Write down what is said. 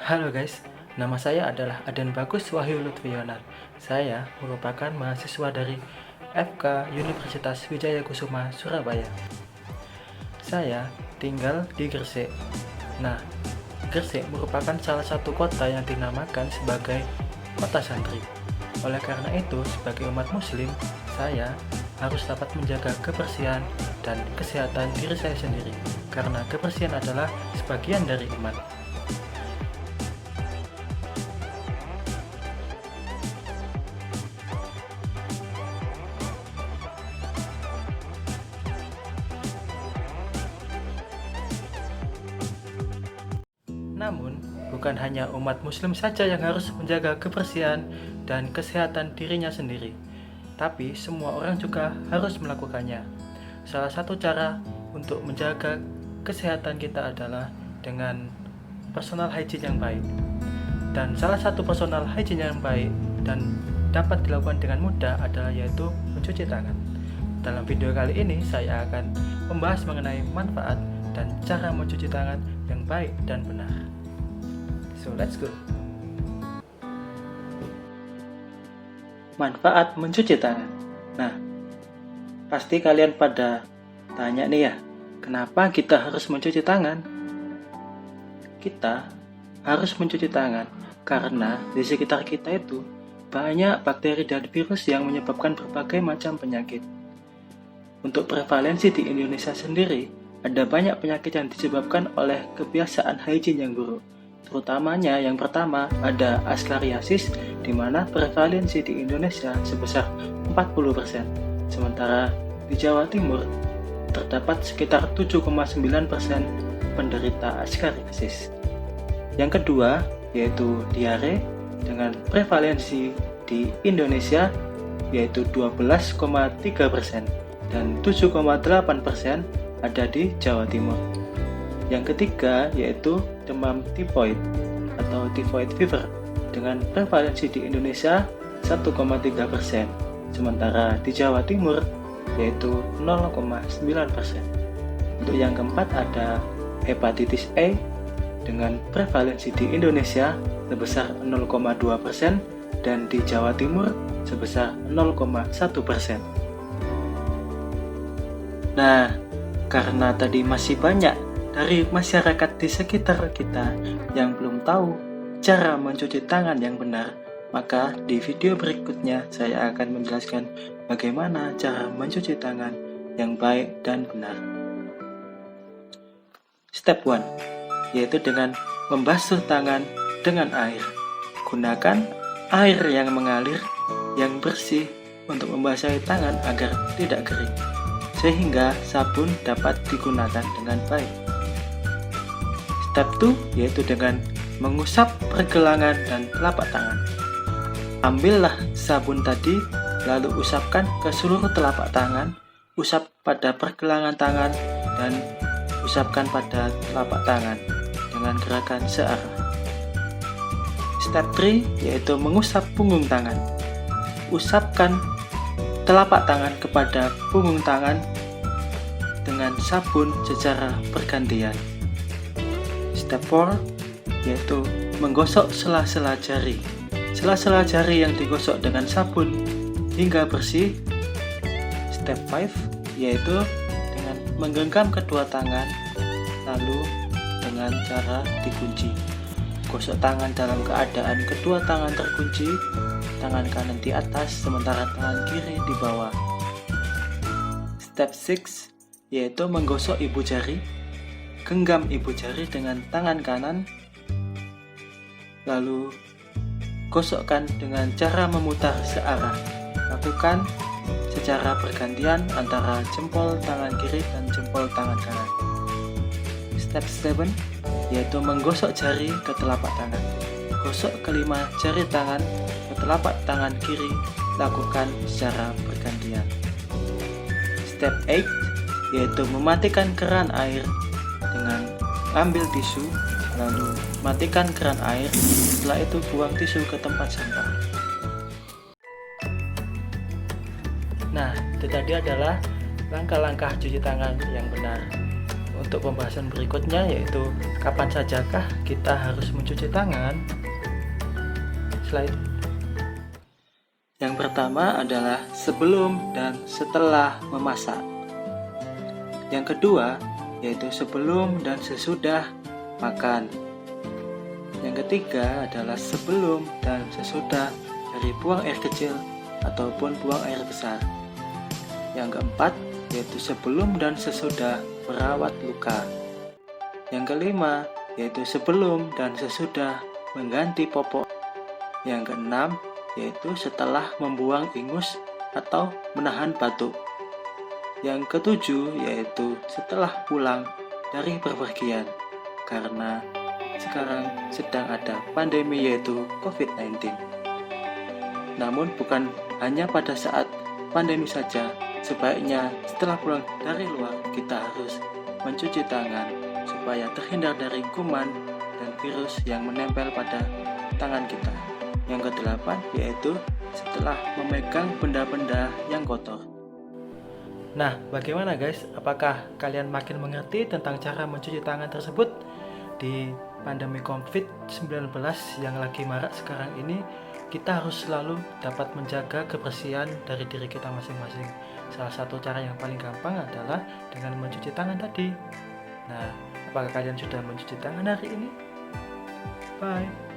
Halo guys, nama saya adalah Aden Bagus Wahyu Lutfionar. Saya merupakan mahasiswa dari FK Universitas Wijaya Kusuma, Surabaya. Saya tinggal di Gresik. Nah, Gresik merupakan salah satu kota yang dinamakan sebagai kota santri. Oleh karena itu, sebagai umat muslim, saya harus dapat menjaga kebersihan dan kesehatan diri saya sendiri, karena kebersihan adalah sebagian dari iman. Namun, bukan hanya umat muslim saja yang harus menjaga kebersihan dan kesehatan dirinya sendiri, tapi semua orang juga harus melakukannya. Salah satu cara untuk menjaga kesehatan kita adalah dengan personal hygiene yang baik. Dan salah satu personal hygiene yang baik dan dapat dilakukan dengan mudah adalah yaitu mencuci tangan. Dalam video kali ini saya akan membahas mengenai manfaat dan cara mencuci tangan yang baik dan benar. So let's go. Manfaat mencuci tangan. Nah, pasti kalian pada tanya nih ya, kenapa kita harus mencuci tangan? Kita harus mencuci tangan karena di sekitar kita itu banyak bakteri dan virus yang menyebabkan berbagai macam penyakit. Untuk prevalensi di Indonesia sendiri, ada banyak penyakit yang disebabkan oleh kebiasaan hygiene yang buruk. Terutamanya yang pertama ada Ascariasis, di mana prevalensi di Indonesia sebesar 40%. Sementara di Jawa Timur terdapat sekitar 7,9% penderita Ascariasis. Yang kedua yaitu diare dengan prevalensi di Indonesia yaitu 12,3% dan 7,8% ada di Jawa Timur. Yang ketiga yaitu demam tifoid atau typhoid fever dengan prevalensi di Indonesia 1,3%, sementara di Jawa Timur yaitu 0,9%. Untuk yang keempat ada hepatitis A dengan prevalensi di Indonesia sebesar 0,2% dan di Jawa Timur sebesar 0,1%. Nah, karena tadi masih banyak dari masyarakat di sekitar kita yang belum tahu cara mencuci tangan yang benar, maka di video berikutnya saya akan menjelaskan bagaimana cara mencuci tangan yang baik dan benar. Step 1, yaitu dengan membasuh tangan dengan air. Gunakan air yang mengalir, yang bersih untuk membasahi tangan agar tidak kering, sehingga sabun dapat digunakan dengan baik. Step 2 yaitu dengan mengusap pergelangan dan telapak tangan. Ambillah sabun tadi, lalu usapkan ke seluruh telapak tangan, usap pada pergelangan tangan, dan usapkan pada telapak tangan dengan gerakan searah. Step 3 yaitu mengusap punggung tangan. Usapkan telapak tangan kepada punggung tangan dengan sabun secara bergantian. Step 4 yaitu menggosok sela-sela jari. Sela-sela jari yang digosok dengan sabun hingga bersih. Step 5 yaitu dengan menggenggam kedua tangan lalu dengan cara dikunci. Gosok tangan dalam keadaan kedua tangan terkunci, tangan kanan di atas sementara tangan kiri di bawah. Step 6 yaitu menggosok ibu jari. Genggam ibu jari dengan tangan kanan, lalu gosokkan dengan cara memutar searah. Lakukan secara bergantian antara jempol tangan kiri dan jempol tangan kanan. Step 7 yaitu menggosok jari ke telapak tangan. Gosok kelima jari tangan ke telapak tangan kiri, lakukan secara bergantian. Step 8 yaitu mematikan keran air dengan ambil tisu, lalu matikan keran air, setelah itu buang tisu ke tempat sampah. Nah, itu tadi adalah langkah-langkah cuci tangan yang benar. untuk pembahasan berikutnya, yaitu kapan sajakah kita harus mencuci tangan. Slide. Yang pertama adalah sebelum dan setelah memasak. Yang kedua yaitu sebelum dan sesudah makan. Yang ketiga adalah sebelum dan sesudah dari buang air kecil ataupun buang air besar. Yang keempat yaitu sebelum dan sesudah merawat luka. Yang kelima yaitu sebelum dan sesudah mengganti popok. Yang keenam yaitu setelah membuang ingus atau menahan batuk. Yang ketujuh yaitu setelah pulang dari bepergian, karena sekarang sedang ada pandemi yaitu COVID-19. Namun bukan hanya pada saat pandemi saja, sebaiknya setelah pulang dari luar kita harus mencuci tangan supaya terhindar dari kuman dan virus yang menempel pada tangan kita. Yang kedelapan yaitu setelah memegang benda-benda yang kotor. Nah, bagaimana guys? Apakah kalian makin mengerti tentang cara mencuci tangan tersebut? Di pandemi COVID-19 yang lagi marak sekarang ini, kita harus selalu dapat menjaga kebersihan dari diri kita masing-masing. Salah satu cara yang paling gampang adalah dengan mencuci tangan tadi. Nah, apakah kalian sudah mencuci tangan hari ini? Bye.